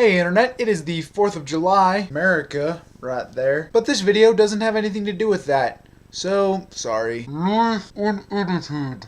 Hey Internet, it is the 4th of July, America, right there. But this video doesn't have anything to do with that. So, sorry. Life unedited.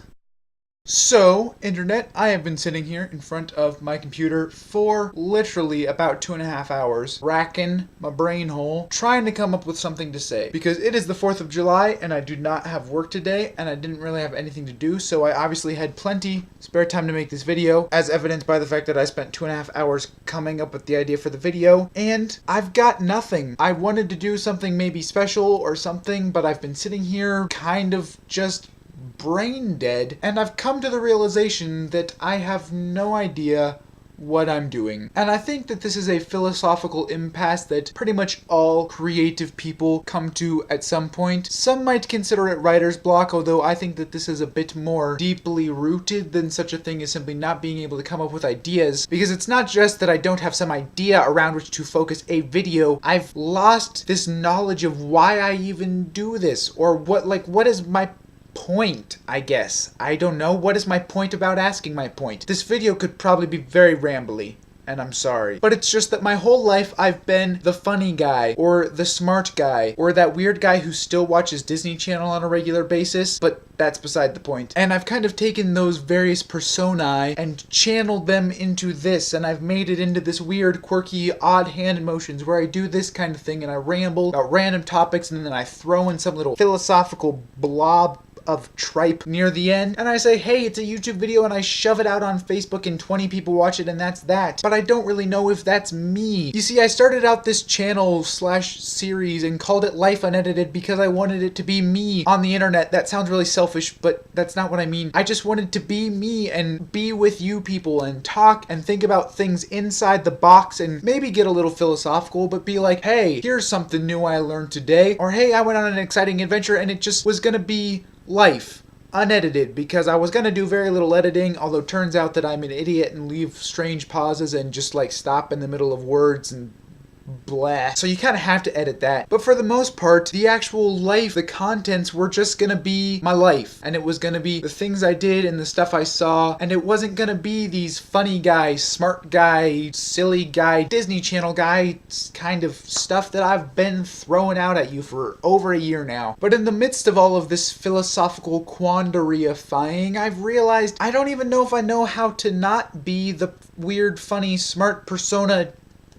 So, Internet, I have been sitting here in front of my computer for literally about 2.5 hours, racking my brain hole, trying to come up with something to say. Because it is the 4th of July, and I do not have work today, and I didn't really have anything to do, so I obviously had plenty spare time to make this video, as evidenced by the fact that I spent 2.5 hours coming up with the idea for the video, and I've got nothing. I wanted to do something maybe special or something, but I've been sitting here kind of just brain dead, and I've come to the realization that I have no idea what I'm doing. And I think that this is a philosophical impasse that pretty much all creative people come to at some point. Some might consider it writer's block, although I think that this is a bit more deeply rooted than such a thing as simply not being able to come up with ideas. Because it's not just that I don't have some idea around which to focus a video, I've lost this knowledge of why I even do this, or what is my point, I guess. I don't know. What is my point about asking my point? This video could probably be very rambly, and I'm sorry. But it's just that my whole life I've been the funny guy, or the smart guy, or that weird guy who still watches Disney Channel on a regular basis, but that's beside the point. And I've kind of taken those various personae and channeled them into this, and I've made it into this weird, quirky, odd hand motions where I do this kind of thing and I ramble about random topics and then I throw in some little philosophical blob of tripe near the end, and I say, hey, it's a YouTube video, and I shove it out on Facebook and 20 people watch it, and that's that. But I don't really know if that's me. You see, I started out this channel / series and called it Life Unedited because I wanted it to be me on the internet. That sounds really selfish, but that's not what I mean. I just wanted to be me and be with you people and talk and think about things inside the box and maybe get a little philosophical, but be like, hey, here's something new I learned today, or hey, I went on an exciting adventure, and it just was gonna be life unedited, because I was gonna do very little editing, although turns out that I'm an idiot and leave strange pauses and just like stop in the middle of words and blah. So you kind of have to edit that. But for the most part, the actual life, the contents were just gonna be my life. And it was gonna be the things I did and the stuff I saw. And it wasn't gonna be these funny guy, smart guy, silly guy, Disney Channel guy kind of stuff that I've been throwing out at you for over a year now. But in the midst of all of this philosophical quandaryifying, I've realized I don't even know if I know how to not be the weird, funny, smart persona,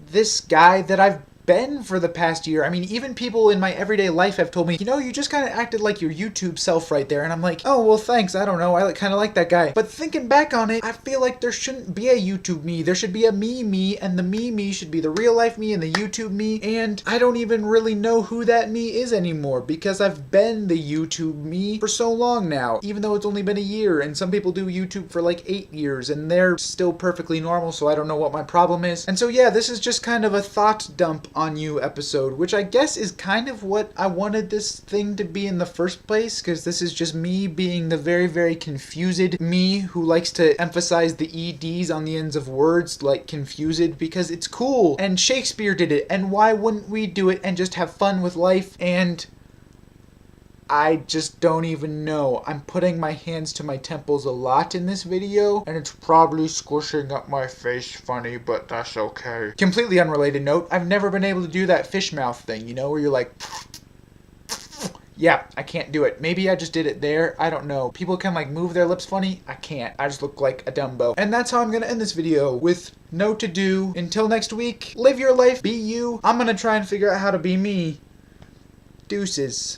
this guy that I've been for the past year. I mean, even people in my everyday life have told me, you know, you just kind of acted like your YouTube self right there. And I'm like, oh, well, thanks. I don't know. I kind of like that guy. But thinking back on it, I feel like there shouldn't be a YouTube me. There should be a me, and the me should be the real life me and the YouTube me. And I don't even really know who that me is anymore because I've been the YouTube me for so long now, even though it's only been a year. And some people do YouTube for like 8 years and they're still perfectly normal. So I don't know what my problem is. And so, yeah, this is just kind of a thought dump on you episode, which I guess is kind of what I wanted this thing to be in the first place, because this is just me being the very, very confused me who likes to emphasize the EDs on the ends of words, like confused, because it's cool, and Shakespeare did it, and why wouldn't we do it and just have fun with life? And I just don't even know. I'm putting my hands to my temples a lot in this video, and it's probably squishing up my face funny, but that's okay. Completely unrelated note, I've never been able to do that fish mouth thing, you know, where you're like, yeah, I can't do it. Maybe I just did it there. I don't know. People can like move their lips funny. I can't. I just look like a Dumbo. And that's how I'm gonna end this video, with no to do. Until next week, live your life, be you. I'm gonna try and figure out how to be me. Deuces.